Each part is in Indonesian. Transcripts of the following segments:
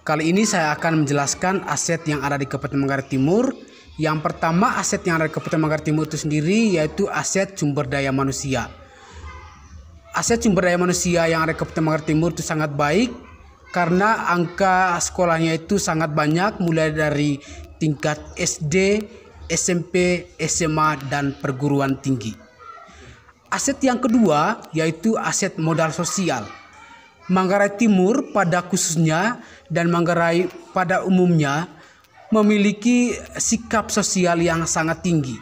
Kali ini saya akan menjelaskan aset yang ada di Kabupaten Manggarai Timur. Yang pertama, aset yang ada di Kabupaten Manggarai Timur itu sendiri yaitu aset sumber daya manusia. Aset sumber daya manusia yang ada di Kabupaten Manggarai Timur itu sangat baik karena angka sekolahnya itu sangat banyak, mulai dari tingkat SD, SMP, SMA, dan perguruan tinggi. Aset yang kedua yaitu aset modal sosial. Manggarai Timur pada khususnya dan Manggarai pada umumnya memiliki sikap sosial yang sangat tinggi.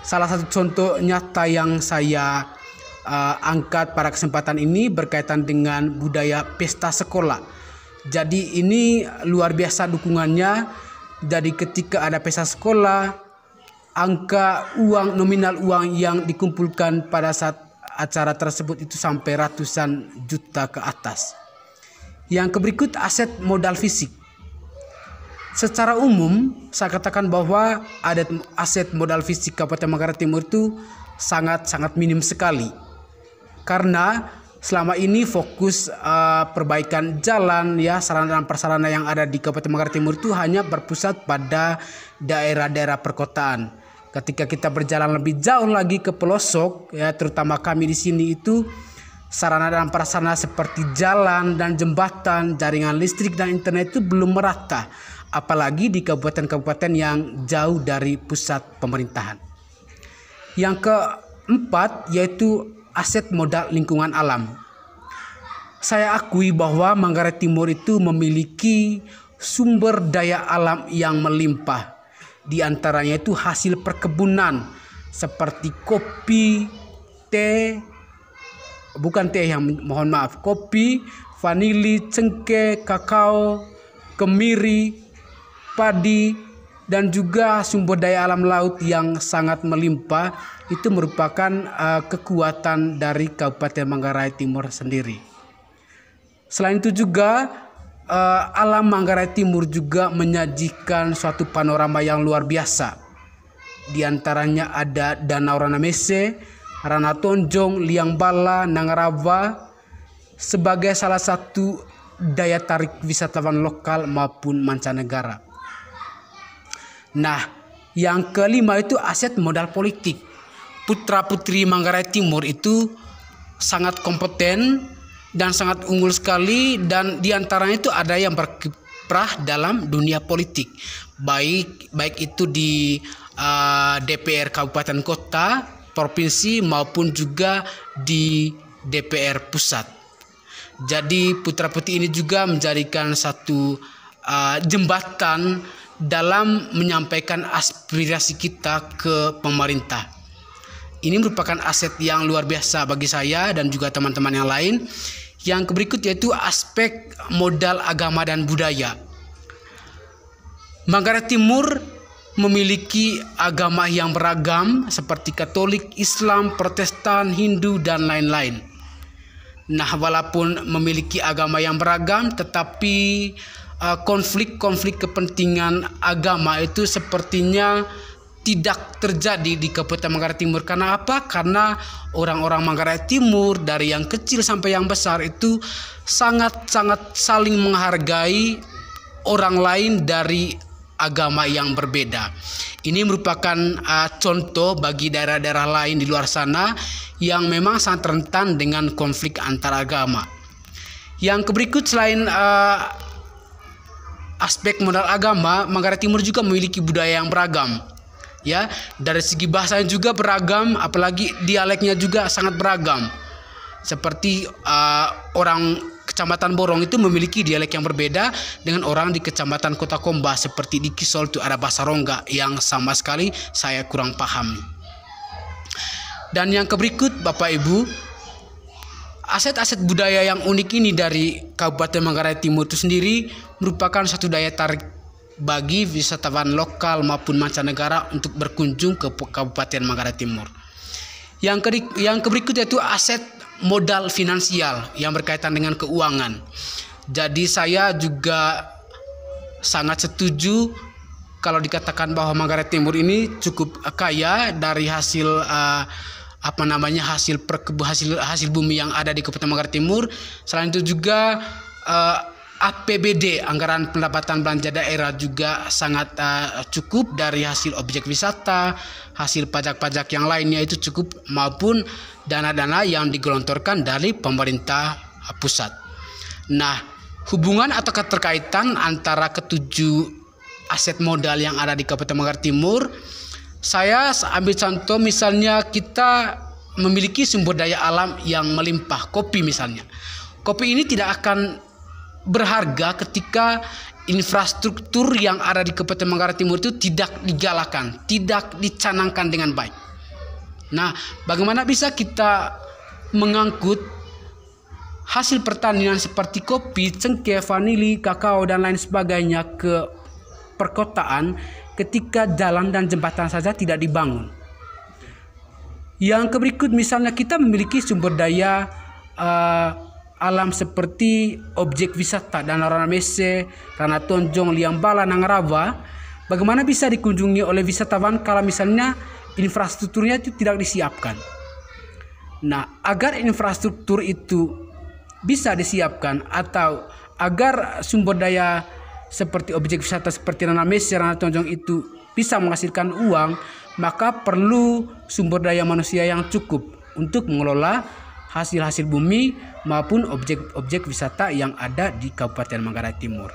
Salah satu contoh nyata yang saya angkat pada kesempatan ini berkaitan dengan budaya pesta sekolah. Jadi ini luar biasa dukungannya. Jadi ketika ada pesta sekolah, angka uang, nominal uang yang dikumpulkan pada saat acara tersebut itu sampai ratusan juta ke atas. Yang berikut aset modal fisik. Secara umum saya katakan bahwa ada aset modal fisik Kabupaten Manggarai Timur itu sangat minim sekali. Karena selama ini fokus perbaikan jalan, ya, sarana dan prasarana yang ada di Kabupaten Manggarai Timur itu hanya berpusat pada daerah-daerah perkotaan. Ketika kita berjalan lebih jauh lagi ke pelosok, ya, terutama kami di sini itu sarana dan prasarana seperti jalan dan jembatan, jaringan listrik dan internet itu belum merata, apalagi di kabupaten-kabupaten yang jauh dari pusat pemerintahan. Yang keempat yaitu aset modal lingkungan alam. Saya akui bahwa Manggarai Timur itu memiliki sumber daya alam yang melimpah. Di antaranya itu hasil perkebunan seperti kopi, teh, kopi, vanili, cengkeh, kakao, kemiri, padi, dan juga sumber daya alam laut yang sangat melimpah. Itu merupakan kekuatan dari Kabupaten Manggarai Timur sendiri. Selain itu juga alam Manggarai Timur juga menyajikan suatu panorama yang luar biasa. Di antaranya ada Danau Ranamese, Ranatonjong, Liang Bala, Nangarava sebagai salah satu daya tarik wisatawan lokal maupun mancanegara. Nah, yang kelima itu aset modal politik. Putra-putri Manggarai Timur itu sangat kompeten dan sangat unggul sekali, dan diantaranya itu ada yang berkiprah dalam dunia politik, baik itu di DPR kabupaten kota, provinsi maupun juga di DPR pusat. Jadi putra-putri ini juga menjadikan satu jembatan dalam menyampaikan aspirasi kita ke pemerintah. Ini merupakan aset yang luar biasa bagi saya dan juga teman-teman yang lain. Yang berikut yaitu aspek modal agama dan budaya. Manggarai Timur memiliki agama yang beragam seperti Katolik, Islam, Protestan, Hindu, dan lain-lain. Nah, walaupun memiliki agama yang beragam, tetapi konflik-konflik kepentingan agama itu sepertinya tidak terjadi di Kabupaten Manggarai Timur. Karena apa? Karena orang-orang Manggarai Timur dari yang kecil sampai yang besar itu sangat saling menghargai orang lain dari agama yang berbeda. Ini merupakan contoh bagi daerah-daerah lain di luar sana yang memang sangat rentan dengan konflik antar agama. Yang berikut selain aspek modal agama, Manggarai Timur juga memiliki budaya yang beragam. Ya, dari segi bahasanya juga beragam, apalagi dialeknya juga sangat beragam. Seperti orang Kecamatan Borong itu memiliki dialek yang berbeda dengan orang di Kecamatan Kota Komba, seperti di Kisol itu ada bahasa Rongga yang sama sekali saya kurang paham. Dan yang berikut Bapak Ibu, aset-aset budaya yang unik ini dari Kabupaten Manggarai Timur itu sendiri merupakan satu daya tarik bagi wisatawan lokal maupun mancanegara untuk berkunjung ke Kabupaten Manggarai Timur. Yang berikut yaitu aset modal finansial yang berkaitan dengan keuangan. Jadi saya juga sangat setuju kalau dikatakan bahwa Manggarai Timur ini cukup kaya dari hasil hasil bumi yang ada di Kabupaten Manggarai Timur. Selain itu juga APBD, anggaran pendapatan belanja daerah juga sangat cukup dari hasil objek wisata, hasil pajak-pajak yang lainnya itu cukup, maupun dana-dana yang digelontorkan dari pemerintah pusat. Nah, hubungan atau keterkaitan antara ketujuh aset modal yang ada di Kabupaten Manggarai Timur, saya ambil contoh misalnya kita memiliki sumber daya alam yang melimpah, kopi misalnya. Kopi ini tidak akan berharga ketika infrastruktur yang ada di Kabupaten Manggarai Timur itu tidak digalakan, tidak dicanangkan dengan baik. Nah, bagaimana bisa kita mengangkut hasil pertanian seperti kopi, cengkeh, vanili, kakao, dan lain sebagainya ke perkotaan ketika jalan dan jembatan saja tidak dibangun? Yang berikut misalnya kita memiliki sumber daya alam seperti objek wisata Danau Ranamese, Rana Tonjong, Liang Bala, Nangarava. Bagaimana bisa dikunjungi oleh wisatawan kalau misalnya infrastrukturnya itu tidak disiapkan? Nah, agar infrastruktur itu bisa disiapkan atau agar sumber daya seperti objek wisata seperti Ranamese, Rana Tonjong itu bisa menghasilkan uang, maka perlu sumber daya manusia yang cukup untuk mengelola hasil-hasil bumi maupun objek-objek wisata yang ada di Kabupaten Manggarai Timur.